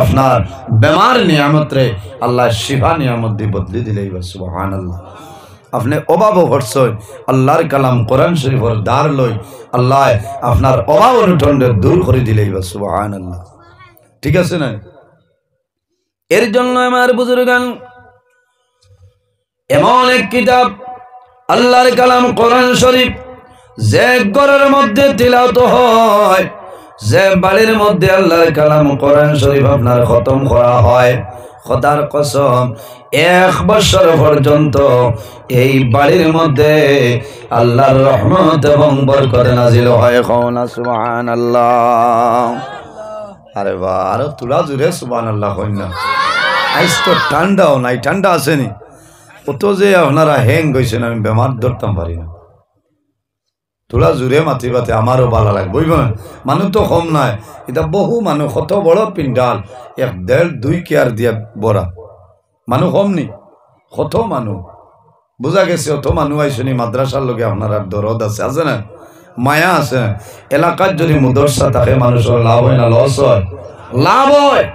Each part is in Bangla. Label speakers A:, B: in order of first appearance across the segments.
A: আপনার বেমার নিয়ামত রে আল্লাহ শিফা নিয়ামত দিয়ে বদলি দিলেই বা সুবহানাল্লাহ। আপনি অভাব ভরছই আল্লাহর কালাম কোরআন শরীফের দ্বার লই আল্লাহ আপনার অভাব অনুঠন দূর করে দিলেই বা সুবহানাল্লাহ। ঠিক আছে না? এর জন্য আমার বুজুর্গান এমন এক কিতাব আল্লাহর কালাম কোরআন শরীফ যে ঘরের মধ্যে তিলাওয়াত হয়, যে বাড়ির মধ্যে আল্লাহর কালাম কোরআন শরীফ আপনার খতম করা হয়, খোদার কসম 1 বছর পর্যন্ত এই বাড়ির মধ্যে আল্লাহর রহমত এবং বরকত নাজিল হয়। কওনা সুবহানাল্লাহ। আরে বাহ, আরো তুলা জুড়ে সুবহানাল্লাহ কই না। আজ তো ঠান্ডাও নাই, ঠান্ডা আসেনি অত যে আপনারা হ্যাং গেছেন, আমি বেমার ধরতাম পারি না। তোলা জুড়ে মাতি বাতে আমারও ভালো লাগবে বুঝবেন। মানুষ তো কম নাই, এটা বহু মানুষ, কত বড় পিন্ডাল 1, 1.5, 2 কেয়ার দিয়া বড়া মানুষ কম নি, কত মানুষ বোঝা গেছে। অত মানুষ আইসনি মাদ্রাসার লগে আপনার দরদ আছে না, মায়া আছে। এলাকার যদি মুদরসা থাকে মানুষের লাভ হয় না লস হয়? লাভ হয়।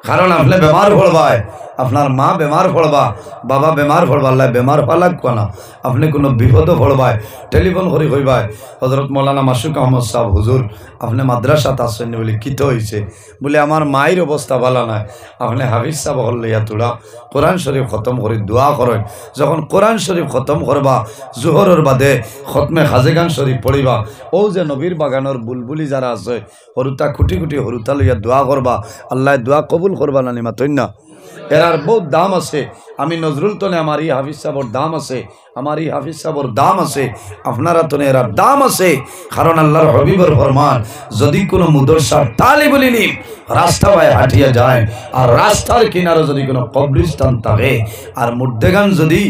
A: কারণ আপনি বেমার পড়বায়, আপনার মা বেমার পড়বা, বাবা বেমার পড়বা, আল্লাহ বেমার পালাক না। আপনি কোনো বিপদও পড়বায় টেলিফোন করে কইবায় হজরত মৌলানা মাসুক আহমদ সাহেব হুজুর আপনি মাদ্রাসাত আসছেন বলে কিত হয়েছে, বলে আমার মায়ের অবস্থা ভালো নাই। আপনি হাফিজ সাহেব হল লইয়া তোলা কোরআন শরীফ খতম করে দোয়া করেন। যখন কোরআন শরীফ খতম করবা জোহরের বাদে খতমে খাজেগান শরীফ পড়িবা, ও যে নবীর বাগানোর বুলবুলি যারা আছে হরুতা খুঁটি খুঁটি হরুতা লইয়া দোয়া করবা, আল্লাহ দোয়া কবুল করবা না নিমা তৈন না। এরার বহুত দাম আছে। আমি নজরুল তনে আমার এই হাফিজ সাহেবর দাম আছে, আমার এই হাফিজ সাহেবর দাম আছে, আপনারা তনে এরার দাম আছে। কারণ আল্লাহর হবিবর ফরমান যদি কোনো মুদরসার তালিবুল ইলম রাস্তা বাই হাঁটিয়া যায় আর রাস্তার কিনারে যদি কোনো কবরিস্তান থাকে আর মুর্দেগান যদি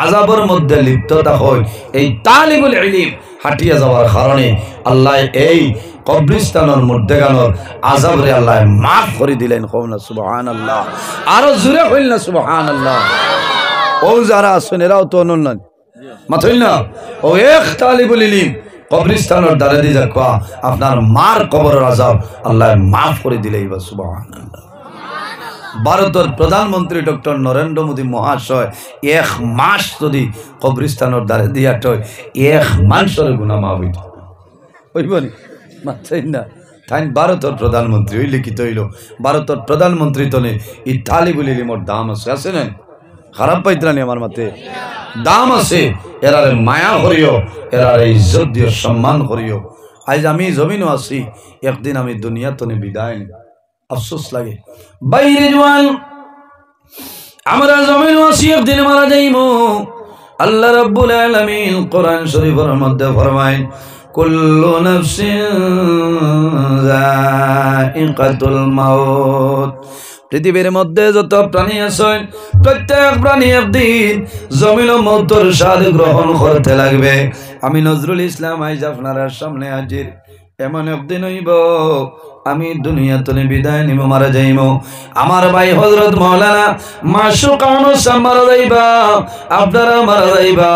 A: আযাবের মধ্যে লিপ্ততা হয়, এই তালিবুল ইলম হাঁটিয়া যাওয়ার কারণে আল্লাহ এই কবরিস্তানের মুর্দেগানোর আযাবরে আল্লাহ মাফ করে দিলেন। কওনা সুবহানাল্লাহ। আরো জোরে হইল না সুবহানাল্লাহ। ও যারা আছেন এরাও তো অনন্য মাথইল না। ও এক তালিবুল ইলম কবরিস্তানের দ্বারে দিয়ে যাক আপনার মার কবরের আযাব আল্লাহ মাফ করে দিলেই বা সুবহানাল্লাহ। ভারতের প্রধানমন্ত্রী ডক্টর নরেন্দ্র মোদী মহাশয় 1 মাস যদি কবরিস্তানের দ্বারে দিয়া টয় 1 মাসের গুনাহ মাফ হইত হইবনি মাথাইল না। তাই ভারতের প্রধানমন্ত্রী ওই লিখিত হইল ভারতের প্রধানমন্ত্রী তনে এই তালিবুল ইলমের দাম আছে না? খারাপ পাইতরানি আমার মাতে দাম আছে। এরারে মায়া করিও, এরারে ইজ্জত দিও, সম্মান করিও। আজ আমি জমিনও আছি, একদিন আমি দুনিয়া তনে বিদায় নি, আফসোস লাগে বাইরে জওয়ান আমরা জমিনও আছি, একদিন মারা যাইমু। আল্লাহ রাব্বুল আলামিন কোরআন শরীফের মধ্যে ফরমায় কুল্লু নাফসিন যায়িকাতুল মাউত। পৃথিবীর মধ্যে যত প্রাণী আছে প্রত্যেক প্রাণী একদিন জমিন ও মৌতের স্বাদ গ্রহণ করতে লাগবে। আমি নজরুল ইসলাম আইজ আপনার সামনে হাজির। এমন একদিন হইব আমি দুনিয়া তনে বিদায় নিব, মারা যাইব। আমার ভাই হযরত মাওলানা মাসুক আহমদ সাহেব মারা যাইবা, আপনারা মারা যাইবা।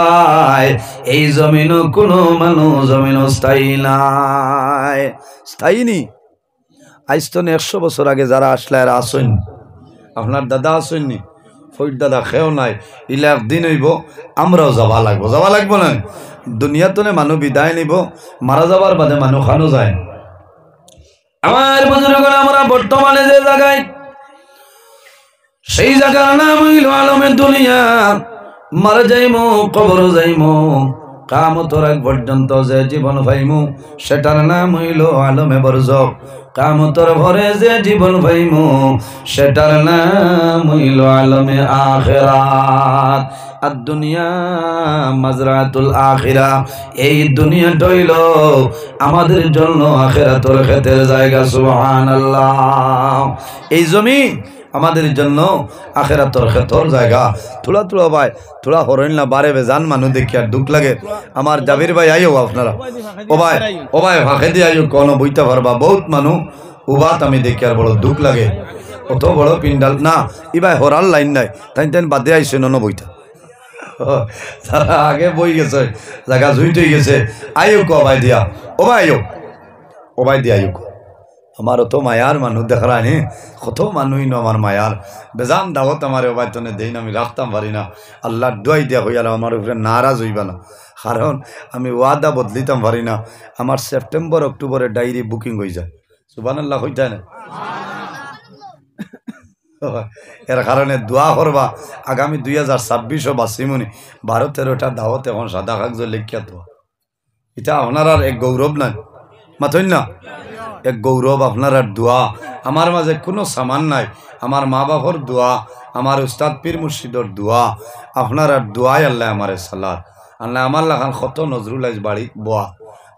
A: এই জমিন কোনো মানুষ জমিন স্থায়ী নাই, স্থায়ী নি। আজ তো 100 বছর আগে যারা আসলে আর আসেন, আপনার দাদা আসেননি, ফইর দাদা খেও নাই, ইলা একদিন হইব আমরাও যাওয়া লাগবো না। দুনিয়া তনে মানুষ বিদায় নিব, মারা যাবার বাদে মানুষ খানো যায়। আমার বুজুর্গরা আমরা বর্তমানে যে জায়গায়, সেই জায়গার নাম হইল আলমে দুনিয়া। মারা যাইমু, কবর যাইমু, কিয়ামতের আগ পর্যন্ত যে জীবন পাইমু সেটার নাম হইল আলমে বরজখ। কিয়ামতের পরে যে জীবন পাইমু সেটার নাম হইল আলমে আখিরাত। আর দুনিয়া মাজরাতুল আখিরা, এই দুনিয়াটা হইল আমাদের জন্য আখিরাতের ক্ষেতের জায়গা। সুবহানাল্লাহ। এই জমিন আমাদের জন্য আখিরাতের ক্ষেতর জায়গা। থোড়া থোড়া ভাই থোড়া হরইল না বারে বেজান মানুষ দেখি আর দুঃখ লাগে। আমার জাবির ভাই আইও আপনারা, ও ভাই ফাঁকে দিয়ে আইও, কোনো বইতে পারবা বহুত মানুষ উবাত আমি দেখি আর বড় দুঃখ লাগে। অত বড় পিন্ডাল না, ই ভাই হরার লাইন নাই, তাই তাই বাদে আইসে নন বইটা যারা আগে বই গেছে জায়গা জুইতে গেছে আইও কো ভাই দিয়া, ও ভাই আইও, ও ভাই দিয়া আইও। আমার তো মায়ার মানুষ দেখানি কত মানুষ নো আমার মায়ার বেজান দাওয়াত আমার অবায়তনে দেই না আমি রাখতাম পারি না আল্লাহর দোয়াই দিয়া হইয়াল আমার উপরে নারাজ হইবা না কারণ আমি ওয়াদা বদলিতাম পারি না আমার সেপ্টেম্বর অক্টোবরে ডায়েরি বুকিং হয়ে যায় সুবহানাল্লাহ হইতা না এর কারণে দোয়া করবা আগামী 2026 বাসিমনি 12-13টা দাওয়াত এখন সাদা কাগজ লিখিয়া দোয়া এটা আপনার আর এক গৌরব নাই মাথইন না এক গৌরব আপনার আর দোয়া আমার মাঝে কোনো সামান নাই আমার মা বাবার দোয়া আমার উস্তাদ পীর মুর্শিদর দোয়া আপনার আর দোয়াই আল্লাহ আমার সালাত আল্লাহ আমার লাখান কত নজরুল আজ বাড়ি বোয়া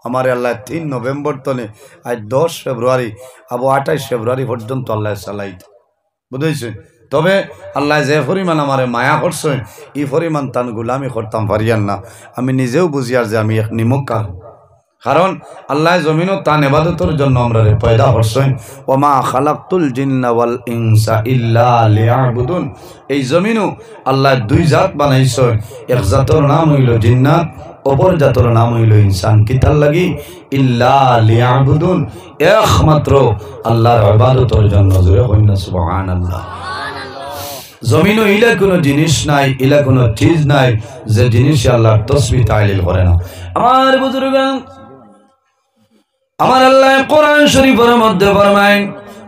A: আমার আল্লাহ 3 নভেম্বর তনে আজ 10 ফেব্রুয়ারি আবু 28 ফেব্রুয়ারি পর্যন্ত আল্লাহ সালাইত বুঝেছেন তবে আল্লাহ যে পরিমাণ আমার মায়া করছেন এই পরিমাণ তান গোলামি করতাম পারিয়ান না আমি নিজেও বুঝিয়ার যে আমি এক নিমক কারণ আল্লাহ জমিনও তান ইবাদতের জন্য আমরা পয়দা করছেন ওমা খালাকতুল জিন্না ওয়াল ইনসা ইল্লা লিয়াবুদুন এই জমিনও আল্লাহ দুই জাত বানাইছেন এক জাতের নাম হইল জিন্নাত অপর জাতের নাম হইল ইনসান কিতার লাগি ইল্লা লিয়াবুদুন একমাত্র আল্লাহর ইবাদতের জন্য জোরে কইন সুবহানাল্লাহ জমিনও ইলা কোনো জিনিস নাই ইলা কোনো চিজ নাই যে জিনিস আল্লাহর তাসবিহ তাহলিল করে না আমার বুজুর্গান আমার আল্লাহ কোরআন শরীফের মধ্যে ফরমায়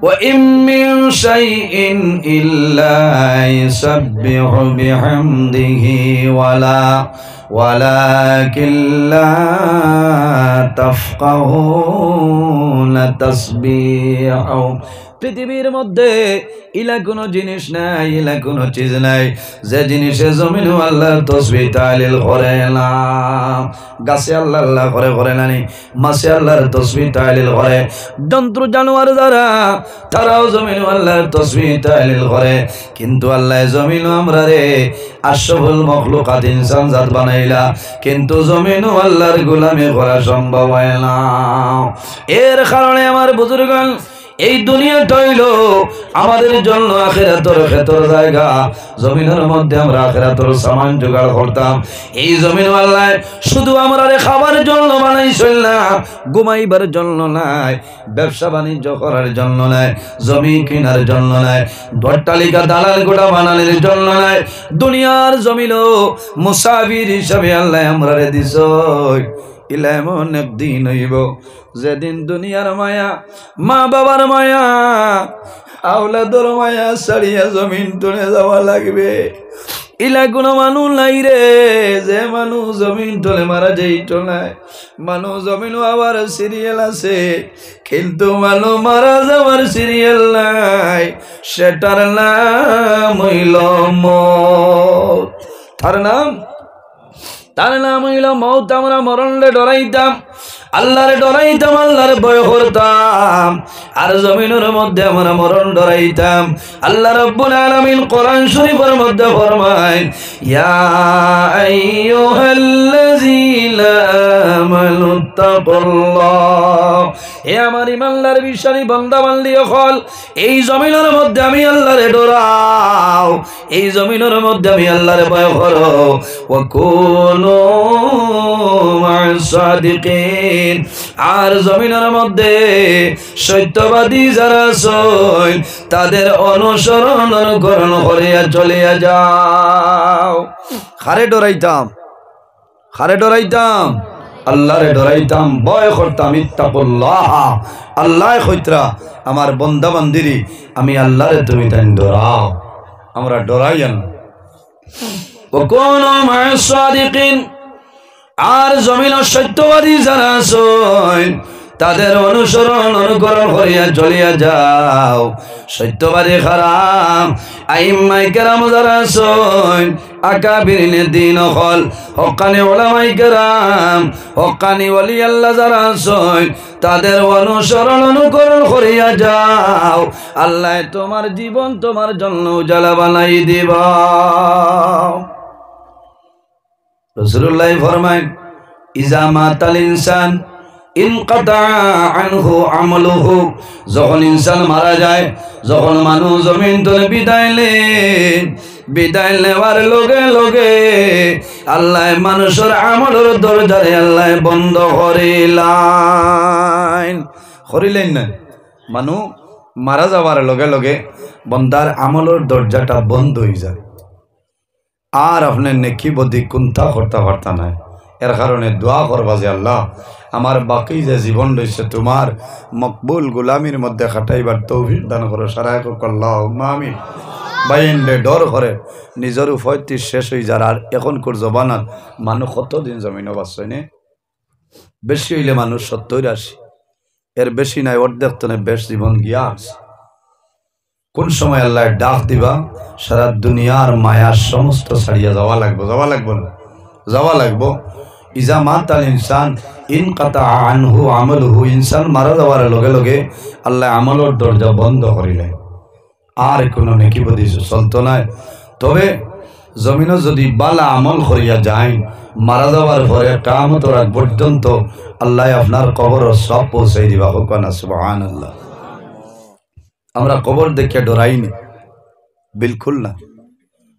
A: ওয়া ইম মিন শাইইন ইল্লা ইউসাব্বিহু বিহামদিহি ওয়ালাকিন লা তাফকাহুনা তাসবিহু পৃথিবীর মধ্যে ইলা কোনো জিনিস নাই ইলা কোনো চিজ নাই যে জিনিসে জমিন আল্লাহর তাসবিহ তাহলিল করে না গাছে আল্লাহ আল্লাহ করে নানি মাছে আল্লাহর তাসবিহ তাহলিল করে জন্তু জানোয়ার যারা তারাও জমিন আল্লাহর তাসবিহ তাহলিল করে কিন্তু আল্লাহ জমিন আমরা রে আশরাফুল মাখলুকাত ইনসান জাত বানাইলা কিন্তু জমিন আল্লাহর গোলামি করা সম্ভব হয় না এর কারণে আমার বুজুর্গগণ এই দুনিয়াটা হইল আমাদের জন্য আখিরাতের ক্ষেত্র জায়গা জমিনের মধ্যে আমরা আখিরাতের সামান জোগাড় করতাম এই জমিন আল্লাহ শুধু আমরা খাবার জন্য বানাইছিল না ঘুমাইবার জন্য নাই ব্যবসা বাণিজ্য করার জন্য নাই জমি কেনার জন্য নাই অট্টালিকা দালাল গোটা বানানোর জন্য নাই দুনিয়ার জমিনও মুসাফির হিসাবে আল্লাহ আমরা দিছ ইলা এমন একদিন হইব যেদিন দুনিয়ার মায়া মা বাবার মায়া আওলাদর মায়া ছাড়িয়া জমিন টনে যাওয়া লাগবে ইলা কোনো মানুষ নাই রে যে মানুষ জমিন টলে মারা যাইত নাই মানুষ জমিনও আবার সিরিয়াল আছে কিন্তু মানুষ মারা যাওয়ার সিরিয়াল নাই সেটার নাম হইল মৌত তার নাম হইল মৌত আমরা মরণে ডরাইতাম আল্লাহরে ডরাইতাম আল্লাহরে ভয় করতাম আর জমিনের মধ্যে আমরা মরণ ডরাইতাম আল্লাহ রাব্বুল আলামিন কোরআন শরীফের মধ্যে ফরমায় ইয়া আইয়ুহাল্লাযীনা আমানু তাকুল্লাহ হে আমার ঈমানদার বিশ্বাসী বান্দা বান্দি সকল এই জমিনের মধ্যে আমি আল্লাহরে ডরাও এই জমিনের মধ্যে আমি আল্লাহরে ভয় করো ওয়া কুনু মা'আস সাদিকিন আর জমিনের মধ্যে সত্যবাদী যারা আছেন তাদের অনুসরণ অনুকরণ করিয়া চলিয়া যাও খারে ডরাইতাম আল্লাহরে ডরাইতাম ভয় করতাম ইত্তাকুল্লাহ আল্লাহ কইতরা আমার বান্দা বান্দিরি আমি আল্লাহরে তুমি তাই ডরাও আমরা ডরাইয়ান ওয়া কুনু মা'আস সাদিকিন আর জমিন সত্যবাদী যারা আছেন তাদের অনুসরণ অনুকরণ করিয়া চলিয়া যাও সত্যবাদী খারাম আইম্মায়ে কেরাম যারা আছেন আকাবিরিনে দ্বীন হল হক্কানি উলামায়ে কেরাম হক্কানি ওলি আল্লাহ যারা আছেন তাদের অনুসরণ অনুকরণ করিয়া যাও আল্লাহ তোমার জীবন তোমার জন্য উজালা বানাই দিবা রাসূলুল্লাহ ফরমায় ইজা মাতাল ইনসান ইনকাতা আনহু আমালুহু যখন ইনসান মারা যায় যখন মানুষ জমিন থেকে বিদায় নেওয়ার লগে লগে আল্লাহ মানুষের আমলের দরজারে আল্লাহ বন্ধ করিলেন না মানু মারা যাওয়ার লগে লগে বন্দার আমলের দরজাটা বন্ধ হয়ে যায় আর আপনার নেকি বদি কুন্থা করতে পারতা নাই এর কারণে দোয়া করবা যে আল্লাহ আমার বাকি যে জীবন রয়েছে তোমার মকবুল গোলামির মধ্যে খাটাইবার তৌফিক দান করো সারায় আল্লাহ আমিন বাইন্ডে ডর করে নিজের উফয়তি শেষ হয়ে যার আর এখনকার জবানার মানুষ কতদিন জমিন বাঁচছে নে বেশি হইলে মানুষ 70-80 এর বেশি নাই অর্ধেক তনে বেশ জীবন গিয়া আছে কোন সময় আল্লাহ ডাক দিবা সারা দুনিয়ার মায়ার সমস্ত ছাড়িয়া যাওয়া লাগবো ইজা মাতাল ইনসান ইন কাতা আনহু আমলহু ইনসান মারা যাওয়ার লগে লগে আল্লাহ আমলের দরজা বন্ধ করিলেন আর কোনো নেকি বদি চলতো না তবে জমিনও যদি বালা আমল করিয়া যায় মারা যাওয়ার পরে কিয়ামতের আগ পর্যন্ত আল্লাহ আপনার কবর সব পৌঁছাই দিবা কোনা সুবহানাল্লাহ আমরা কবর দেখে ডরাইনি বিলকুল না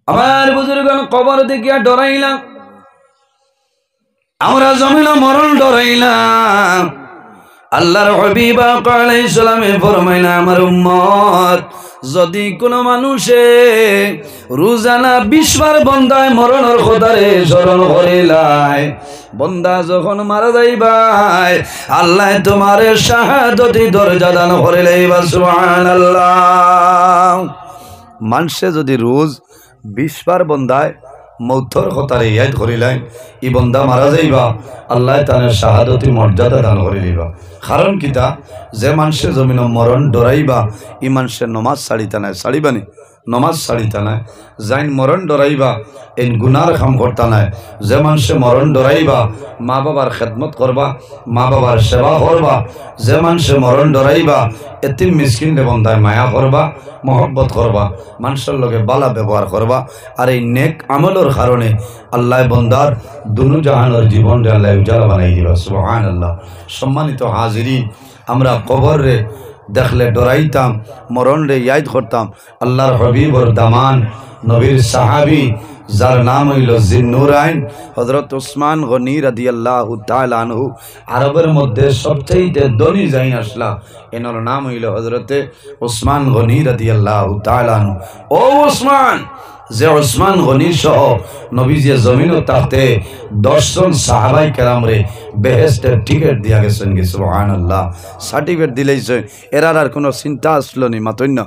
A: আমার বুজুর্গণ কবর দেখিয়া ডরাইলাম আমরা জমিন মরণ ডরাইলাম আল্লাহর হাবিব আলাইহিস সালামে ফরমাইলেন আমার উম্মত যদি কোনো মানুষে রোজানা 20 বার বন্দায় মরণের কথারে স্মরণ করিলায় বন্দা যখন মারা যাইবাই আল্লাহ তোমারে শাহাদতি দরজা দান করিলেইবা সুবহানাল্লাহ মানুষে যদি রোজ 20 বার বন্দায় মৌতর কথারে ইয়াদ করিলেন ই বন্দা মারা যাইবা আল্লাহ তার শাহাদতি মর্যাদা দান করে দিবা কারণ কিতা যে মানুষের জমিন মরণ ডরাইবা ই মানুষের নমাজ ছাড়িতা নাই ছাড়িবানি নমাজ ছাড়িতা নাই যাইন মরণ ডরাইবা এই গুনার কাম করতা নাই যে মানুষে মরণ ডরাইবা মা বাবার খেদমত করবা মা বাবার সেবা করবা যে মানুষে মরণ ডরাইবা এতিম মিসকিন বন্দায় মায়া করবা মহব্বত করবা মানুষের লগে বালা ব্যবহার করবা আর এই নেক আমলের কারণে আল্লাহ বন্দার দুনু জাহানের জীবন রে আল্লাহ উজালা বানাই দিবা সুবহানাল্লাহ সম্মানিত হাজিরিন আমরা কবর রে দেখলে ডরাইতাম মরণ রে ইয়াদ করতাম আল্লাহর হাবিবর দামান নবীর সাহাবী যার নাম হইল জিন্নুরাইন হযরত উসমান গনি রাদিয়াল্লাহু তাআলা আনহু আরবের মধ্যে সবচেয়ে ধনী জাইন আসলা এনার নাম হইল হযরতে উসমান গনি রাদিয়াল্লাহু তাআলা আনহু ও উসমান যে উসমান গনি সহ নবীজি জমিনও তাতে 10 জন সাহাবায়ে কেরাম রে বেহেশতের টিকিট দিয়া গেছেন কি সুবহানাল্লাহ সার্টিফিকেট দিলেইছে এরার আর কোনো চিন্তা আসলো নি মাতন্য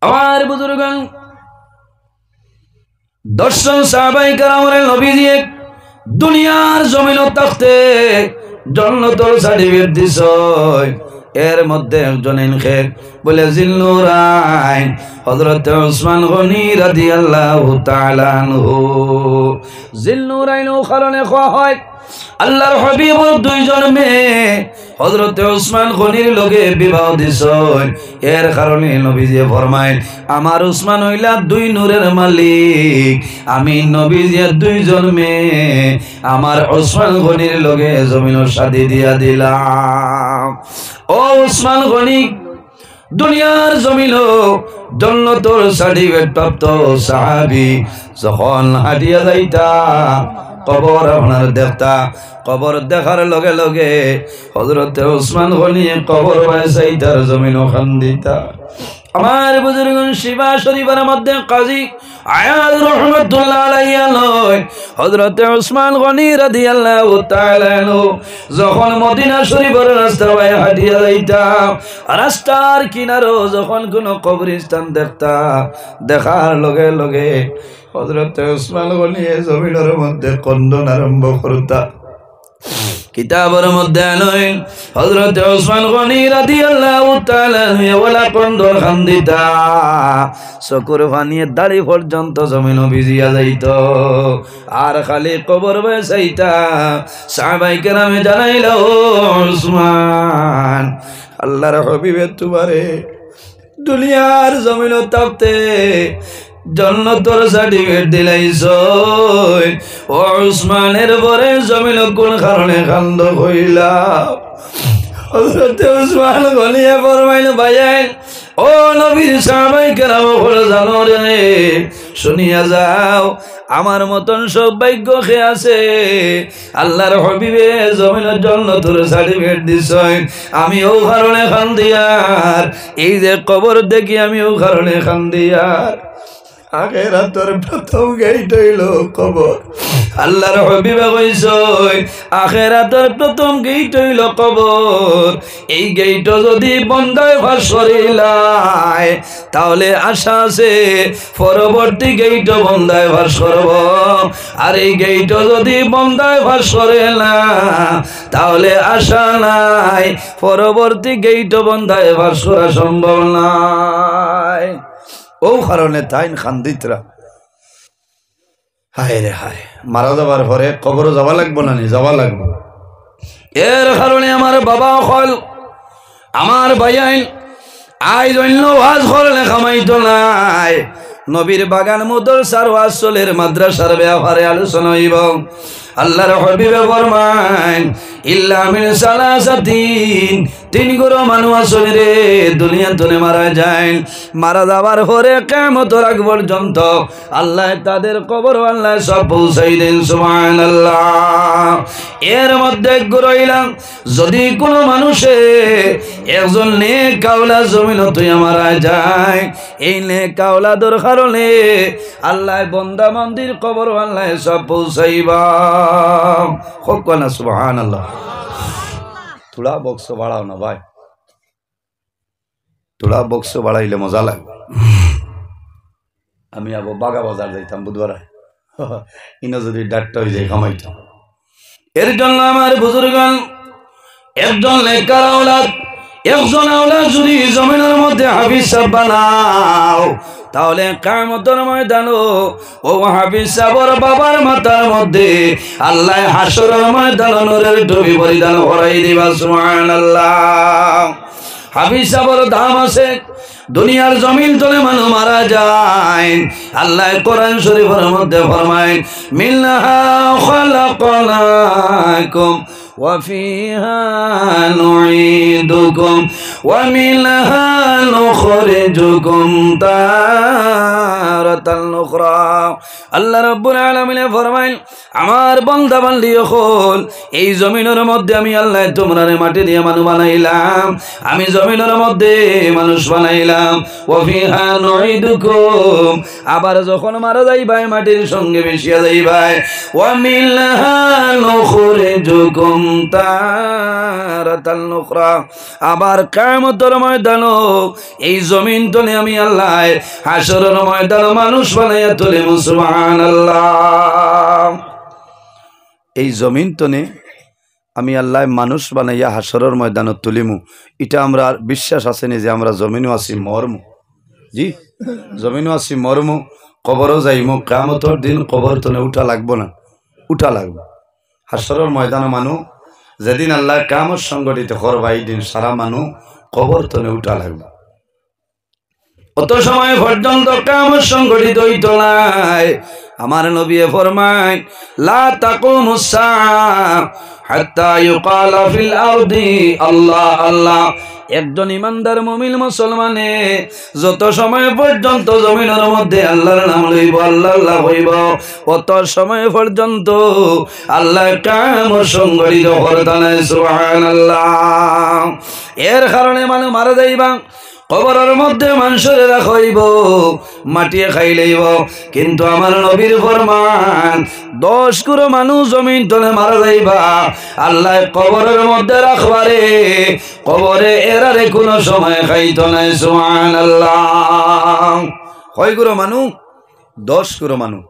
A: আমার বুজুর্গগণ 10 জন সাহাবায়ে কেরাম রে নবীজি দুনিয়ার জমিনও তাতে জান্নাতের সার্টিফিকেট দিছে এর মধ্যে একজন ইনখের বলে জিন্নুরাইন হযরত উসমান গনি রাদিয়াল্লাহু তাআলা আনহু জিন্নুরাইন কারণে হয় আল্লাহর হাবিবর দুইজন মেয়ে হযরত উসমান গনির লগে বিবাহ দিছেন এর কারণে নবীজি ফরমায় আমার উসমান হইলা 2 নূরের মালিক আমি নবীজি 2 জন মেয়ে আমার উসমান গনির লগে জমিনের শাদি দিয়া দিলাম ও উসমান গনি দুনিয়ার জমিন জান্নাতের সার্টিফিকেট প্রাপ্ত সাহাবী যখন হাদিয়া যাইতা কবর আপনার দেখতা কবর দেখার লগে লগে হযরত উসমান গনি কবর বাইসাইতার জমিন খান্দিতা আমার বুজুর্গগণ শিবা শরীফের মধ্যে কাজী আয়াজ রাহমাতুল্লাহ আলাইহি লয় হযরত উসমান গনি রাদিয়াল্লাহু তাআলা আনহু যখন মদিনা শরীফের রাস্তা বাই হাঁটিয়া যাইতা রাস্তার কিনারো যখন কোনো কবরস্থান দেখতা দেখার লগে লগে হযরত উসমান গনি জমিনের মধ্যে কন্দন আরম্ভ করতা কিতাবের মধ্যে নয় হযরত উসমান গনি রাদিয়াল্লাহু তাআলা ওয়ালা কন্দর খান্দিতা চকুর পানিয়ে দাড়ি পর্যন্ত জমিন ভিজিয়া যাইত আর খালি কবর বসাইতা সাহাবায়ে কেরামে জানাইলো উসমান আল্লাহর হাবিবে তোমারে দুনিয়ার জমিন তাপতে জান্নাতের সার্টিফিকেট দিলাইছো ও উসমানের পরে জমিন কোন কারণে কান্দ কইলা হযরত উসমান গনিয়ে ফরমাইল ভাইয়াই ও নবীর সাহাবায়ে কেরাম বলে জানো রে শুনিয়া যাও আমার মতন সৌভাগ্য কে আছে আল্লাহর হাবিবে জমিনের জন্য তোর সার্টিফিকেট দিছই আমি ও কারণে খান্দিয়ার এই যে কবর দেখি আমি ও কারণে খান্দিয়ার আখিরাতের প্রথম গেট হইল কবর আল্লাহর হাবিবে কইছই আখিরাতের প্রথম গেট হইল কবর এই গেট যদি বন্ধায় ফাঁস করিলাই তাহলে আশা আছে পরবর্তী গেট বন্ধায় ফাঁস করব আর এই গেট যদি বন্ধায় ফাঁস করে না তাহলে আশা নাই পরবর্তী গেট বন্ধায় ফাঁস করা সম্ভব নাই ও কারণে তাই খান্দিতরা হায় রে হায় মারা যাবার পরে কবরও যাওয়া লাগবো না যাওয়া লাগবো এর কারণে আমার বাবা হল আমার ভাইয়াইন আই অন্য ওয়াজ করলে কামাইতো নাই নবীর বাগান মাদ্রাসার ওয়াজ চলের মাদ্রাসার ব্যাপারে আলোচনা হইব আল্লাহর হাবিবে ফরমান ইল্লা মিন সালাসাতিন তিন গুরু মানুষ আসলে রে দুনিয়া তুলে মারা যায় মারা যাবার পরে কিয়ামত আগ পর্যন্ত আল্লাহ তাদের কবর আল্লাহ সব পৌঁছাই দেন সুবহানাল্লাহ এর মধ্যে গুরইলাম যদি কোনো মানুষে একজন নেক কাওলা জমিন তুই মারা যায় এই নেক কাওলাদের কারণে আল্লাহ বান্দা মন্দির কবর আল্লাহ সব পৌঁছাইবা না সুবহানাল্লাহ थोड़ा बक्स बाड़ाओ ना भाई थोड़ा बक्स बाड़ाइले मजा लागবে আমি আবো বাগা বাজার যাইতাম বুধবার ইনো যদি ডাক্তার হয়ে যায় কামাইতাম এর জন্য আমার বুজুর্গগণ একজন নেককার আওলাদ একজন আওলাদ যদি জমিনের মধ্যে হাফিজ সাহেব বানাও তাহলে কিয়ামতের ময়দানে ও হাফিজ সাহেবের বাবার মাথার মধ্যে আল্লাহ হাসরের ময়দানে নূরের টুপি পরিধান করাই দিবা সুবহানাল্লাহ হাফিজ সাহেবের দাম আছে দুনিয়ার জমিন তলে মানুষ মারা যায় আল্লাহ কোরআন শরীফের মধ্যে ফরমায় মিনহা খালাকনাকুম وفيها نعيدكم ومنها نخرجكم تارة أخرى আল্লাহ রাব্বুল আলামিন ফরমায় আমার বান্দা বান্দি হল এই জমিনের মধ্যে আমি আল্লাহ তোমরারে মাটি দিয়ে মানুষ বানাইলাম আমি জমিনের মধ্যে মানুষ বানাইলাম ওয়াফিহা নুইদুকুম আবার যখন মারা যাইবাই মাটির সঙ্গে মিশিয়া যাইবাই ওয়া মিনহা নুখরিজুকুম তারাতান উখরা আবার কিয়ামতের ময়দানে এই জমিন তলে আমি আল্লাহ হাসরের ময়দানে মানুষ বানাইয়া তুলিব সুবহানাল্লাহ এই জমিন তনে আমি আল্লাহ মানুষ বানাইয়া হাসরের ময়দানে তুলিমু এটা আমরা বিশ্বাস আছে নি যে আমরা জমিনও আছি মরমু জি জমিনও আছি মরমু কবরও যাইমু কিয়ামতের দিন কবর তনে উঠা লাগবো না উঠা লাগবে হাসরের ময়দানে মানুষ যেদিন আল্লাহ কিয়ামত সংগঠিত করবা এই দিন সারা মানুষ কবর তনে উঠা লাগবে কত সময় পর্যন্ত কিয়ামত সংগঠিত হইত নাই আমার নবী ফরমায় লা তাকুমুস সাআ হাত্তা ইউকালা ফিল আরদি আল্লাহ আল্লাহ একজন ইমানদার মুমিন মুসলমানে যত সময় পর্যন্ত জমিনের মধ্যে আল্লাহর নাম লইব আল্লাহ আল্লাহ হইব কত সময় পর্যন্ত আল্লাহ কিয়ামত সংগঠিত করতে নাই সুবহানাল্লাহ এর কারণে মানুষ মারা যাইবা কবরের মধ্যে মানুষের রাখইব মাটিয়ে খাইলেইব কিন্তু আমার নবীর ফরমান 10 করে মানুষ জমিন তলে মারা যাইবা আল্লাহ কবরের মধ্যে রাখবারে কবরে এরারে কোনো সময় খাইতো নাই সুবহানাল্লাহ কয় করে মানুষ 10 করে মানুষ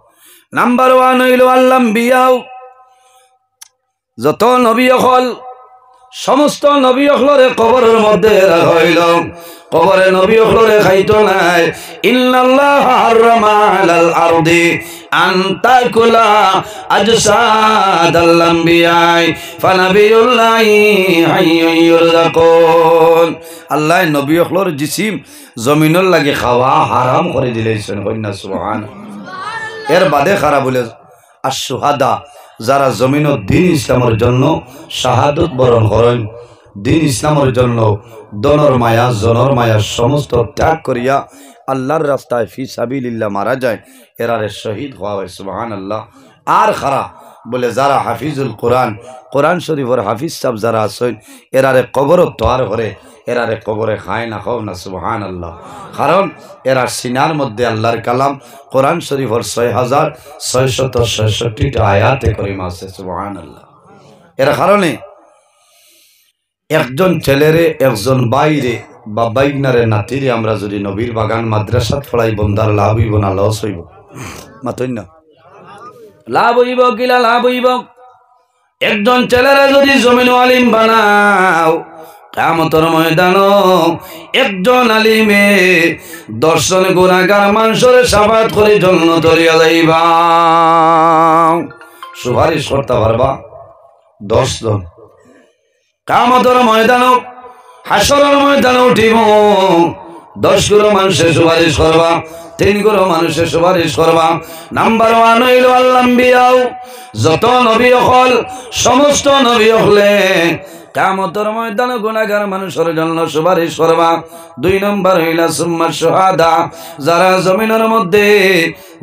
A: নাম্বার 1 হইল আল্লাহ বিয়াও যত নবী হল সমস্ত নবী হলরে কবরের মধ্যে রাখইল কবরে নবী হলরে খাইতো নাই ইন্নাল্লাহ হারামা আলাল আরদি আন তাকুলা আজসাদাল আমবিয়া ফানাবিয়ুল্লাহি হাইয়ুন ইউরযাকুন আল্লাহ নবী হলর জিসিম জমিনের লাগে খাওয়া হারাম করে দিলেছেন কইনা সুবহানাল্লাহ এর বাদে খারাপ বলে আশ-শুহাদা যারা জমিনের দ্বীন ইসলামের জন্য শাহাদত বরণ করেন দিন ইসলামের জন্য দনর মায়া জনর মায়া সমস্ত ত্যাগ করিয়া আল্লাহর রাস্তায় ফি সাবিলিল্লাহ মারা যায়, এরারে শহীদ হওয়া হয়। সুবহানাল্লাহ। আর খারা বলে যারা হাফিজুল কোরআন, কোরআন শরীফের হাফিজ সাহেব যারা আছেন, এরারে কবর তোয়ার করে, এরারে কবরে খায় না খাও না। সুবহানাল্লাহ। কারণ এরা সিনার মধ্যে আল্লাহর কালাম কোরআন শরীফের 6666টা আয়াতে করিমা আছে। সুবহানাল্লাহ। এর কারণে একজন ছেলেরে, একজন বাইরে বা বাইগনারে নাতিরে আমরা যদি নবীর বাগান মাদ্রাসাত পড়াই, বন্দার লাভ হইব না লস হইব? মাতই না, লাভ হইব কিলা লাভ হইব? একজন ছেলেরা যদি জমিন আলিম বানাও, কিয়ামতের ময়দানো একজন আলিমে দর্শন গুনাহগার মানুষের শাফাআত করে জান্নাত লইয়া যাইবা। সুপারিশ করতে পারবা 10 জন। কিয়ামতের ময়দানো, হাসরের ময়দানে উঠিব, 10 গুলো মানুষের সুপারিশ করবা, 3 গুলো মানুষের সুপারিশ করবা। নাম্বার 1 হইল আল্লাহ আম্বিয়াও, যত নবী হল সমস্ত নবী হলে কিয়ামতের ময়দানে গুনাহগার মানুষের জন্য সুপারিশ করবা। 2 নম্বর হইলা সুম্মা শুহাদা, যারা জমিনের মধ্যে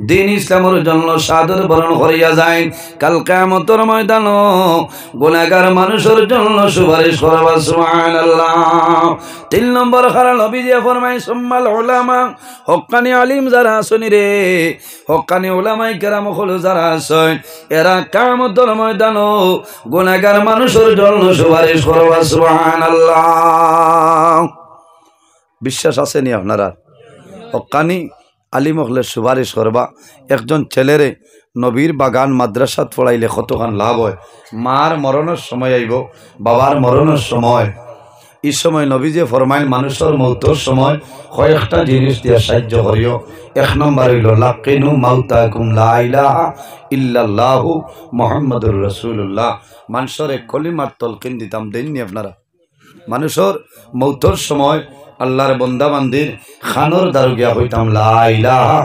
A: দিন ইসলামের জন্য শাহাদাত বরণ করিয়া যায়, কাল কিয়ামতের ময়দানে গুনাহগার মানুষের জন্য সুপারিশ করবা। সুবহানাল্লাহ। 3 নম্বর খারা নবী যে ফরমায় সুম্মাল উলামা, হক্কানি আলিম যারা আছেন রে, হক্কানি উলামায়ে কেরাম হল যারা আছেন, এরা কিয়ামতের ময়দানে গুনাহগার মানুষের জন্য সুপারিশ করবা। সুবহানাল্লাহ। বিশ্বাস আছে নি আপনারা? হক্কানি আলিম হলে সুপারিশ করবা। একজন ছেলেরে নবীর বাগান মাদ্রাসাত পড়াইলে কতখান লাভ হয়। মার মরণের সময় আইব, বাবার মরণের সময়, এই সময় নবী যে ফরমাইল মানুষের মৌতর সময় কয়েকটা জিনিস দিয়ে সাহায্য করিও। 1 নম্বর হইল লাকিনু মাউতাকুম লা ইলাহা ইল্লাল্লাহু মুহাম্মাদুর রাসূলুল্লাহ। মানুষের কলিমার তলকিন দিতাম, দেননি আপনারা? মানুষের মৌতর সময় আল্লাহর বন্দা বান্দির খানোর দারুগিয়া হইতাম, লা ইলাহা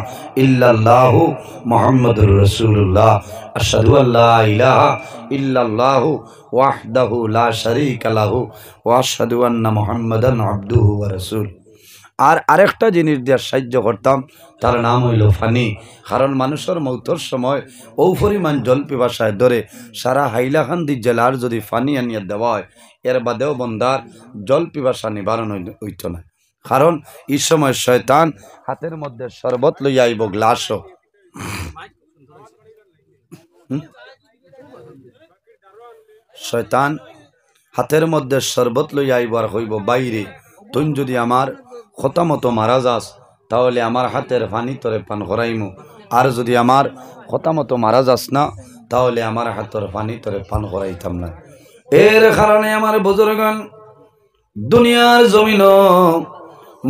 A: ইল্লাল্লাহু মুহাম্মাদুর রাসূলুল্লাহ, আশহাদু আল্লা ইলাহা ইল্লাল্লাহু ওয়াহদাহু লা শারীকা লাহু ওয়া আশহাদু আন্না মুহাম্মাদান আবদুহু ওয়া রাসূল। আর আরেকটা জিনিস দিয়ে সাহায্য করতাম, তার নাম হইল ফানি। কারণ মানুষের মৌতর সময় ও পরিমাণ জল পিপাসায় ধরে সারা হাইলাকান্দি জেলার যদি ফানি আনিয়ে দেওয়া হয়, এর বাদেও বন্দার জল পিপাসা নিবারণ হইত না। কারণ এই সময় শয়তান হাতের মধ্যে শরবত লইয়া আইব, গ্লাসও। শয়তান হাতের মধ্যে শরবত লইয়া আইব আর হইব, বাইরে তুই যদি আমার কথা মতো মারা যাস তাহলে আমার হাতের পানি তোরে পান করাইমু, আর যদি আমার কথা মতো মারা যাস না তাহলে আমার হাতের পানি তোরে পান করাইতাম না। এর কারণে আমার বুজুর্গণ, দুনিয়ার জমিন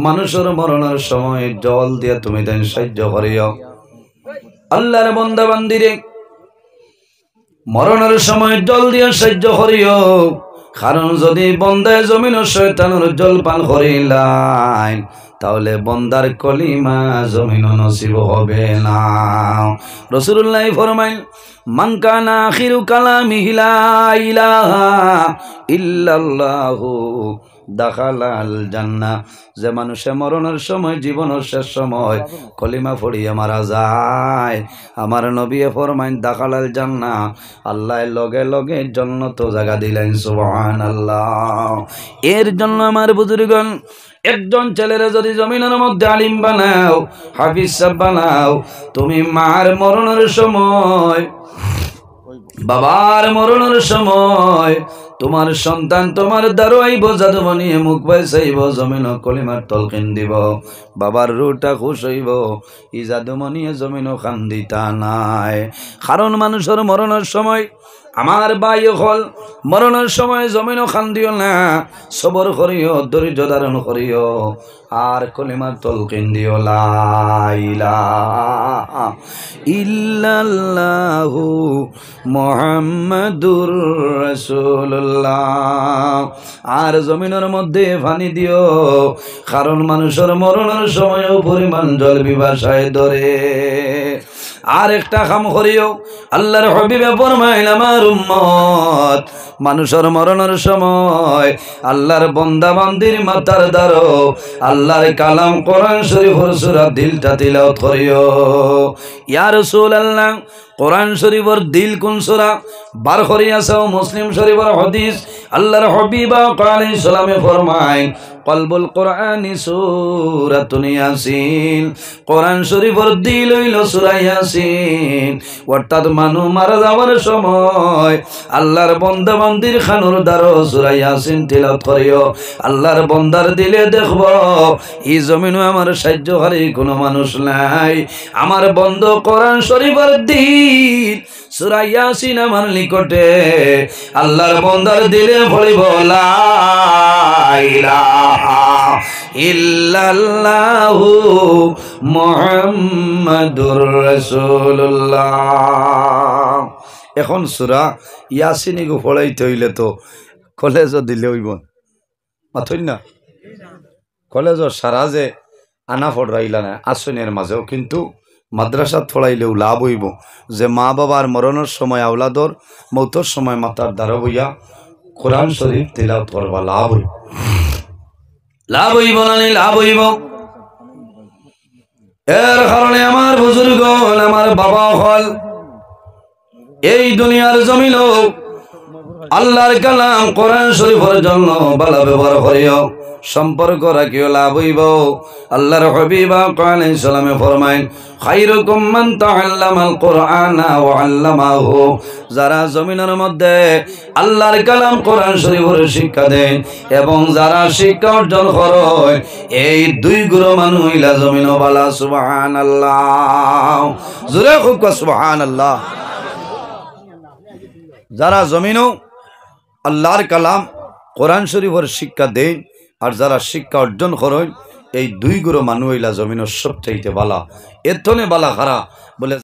A: মানুষের মরণের সময় জল দিয়ে তুমি দেন সাহায্য করিও। আল্লাহর বান্দা বান্দিরে মরণের সময় জল দিয়ে সাহায্য করিও। কারণ যদি বন্দায় জমিন শয়তানের জল পান করিলাই, তাহলে বন্দার কলিমা জমিন নসিব হবে না। রাসূলুল্লাহ ফরমাইল, মান কানা আখিরু কালামিহি লা ইলাহা ইল্লাল্লাহু দাখালাল জান্নাহ। যে মানুষের মরণের সময়, জীবনের শেষ সময় কলিমা পড়িয়া মারা যায়, আমার নবী ফরমাইন দাখালাল জান্নাহ, আল্লাহ লগে লগে জান্নাত জায়গা দিলেন। সুবহানাল্লাহ। এর জন্য আমার বুজুর্গণ, একজন ছেলেরা যদি জমিনের মধ্যে আলিম বানাও, হাফিজ সাহেব বানাও, তুমি মার মরণের সময়, বাবার মরণের সময় তোমার সন্তান তোমার দ্বারা আইব, জাদু বানিয়ে মুখ বাইসাইব, জমিন কলিমার তলকিন দিব, বাবার রুটা খুশ হইব, ই জাদু বানিয়ে জমিন খান্দিতা নাই। কারণ মানুষের মরণের সময়, আমার ভাই হল মরণের সময় জমিনও খান্দিও না, সবর করিও, ধৈর্য ধারণ করিও, আর কলিমার তলকিন দিও, লা ইলাহা ইল্লাল্লাহু মুহাম্মাদুর রাসূলুল্লাহ। আর জমিনের মধ্যে পানি দিও, কারণ মানুষের মরণের সময়ও পরিমাণ জল পিপাসায় ধরে। আর একটা কাম করিও আল্লাহর হাবিবে ফরমাইল আমার উম্মত মানুষের মরণের সময় আল্লাহর বান্দা বান্দির মাথার দ্বারো আল্লাহর কালাম কোরআন শরীফের সূরা দিলটা তিলাওয়াত করিও ইয়া রাসূলুল্লাহ কোরআন শরীফের দিল কোন সূরা বার করিয়াছে মুসলিম শরীফের হাদিস আল্লাহর হাবিব আলাইহিস সালামে ফরমায় কলবুল কোরআনি সূরাতুন ইয়াসিন কোরআন শরীফের দিল হইল সূরা ইয়াসিন অর্থাৎ মানুষ মারা যাওয়ার সময় আল্লাহর বান্দা বান্দির খানুর দ্বারা সূরা ইয়াসিন তিলাওয়াত করিও আল্লাহর বান্দার দিলে দেখব এই জমিনে আমার সাহায্যকারী কোনো মানুষ নাই আমার বন্ধ কোরআন শরীফের দিল সূরা ইয়াসিন আমার নিকটে আল্লাহর বান্দার দিলে পড়িব লা ইলাহা ইল্লাল্লাহু মুহাম্মাদুর রাসূলুল্লাহ। এখন সূরা ইয়াসিন গো পড়াইতে হইলে তো কলেজও দিলে হইব মাথই না কলেজও সারা যে আনা পড়াইলা না আসনের মাঝেও কিন্তু মাদ্রাসাত পড়াইলেও লাভ হইব যে মা বাবার মরণের সময় আওলাদর মৌতর সময় মাতার দ্বারা হইয়া কোরআন শরীফ তিলাওয়াত করবা লাভ হইব লাভ হইব না লাভ হইব এর কারণে আমার বুজুর্গ আমার বাবা হল এই দুনিয়ার জমিন আল্লাহর কালাম কোরআন শরীফের জন্য ভালো ব্যবহার করিও সম্পর্ক রাখিও লাভ হইব আল্লাহর হাবিব আলাইহিস সালামে ফরমায় খায়রুকুম মান তাআল্লামাল কুরআনা ওয়া আল্লামাহু যারা জমিনের মধ্যে আল্লাহর কালাম কোরআন শরীফের শিক্ষা দেন এবং যারা শিক্ষা অর্জন করে এই দুই গুরু মানুষ হইলা জমিন বালা সুবহানাল্লাহ জোরে খুব সুবহানাল্লাহ যারা জমিনও আল্লাহর কালাম কোরআন শরীফের শিক্ষা দেন আর যারা শিক্ষা অর্জন করেন এই দুই গুরু মানুষ হইলা জমিনের সবচাইতে বালা এর তনে বালা খারা বলে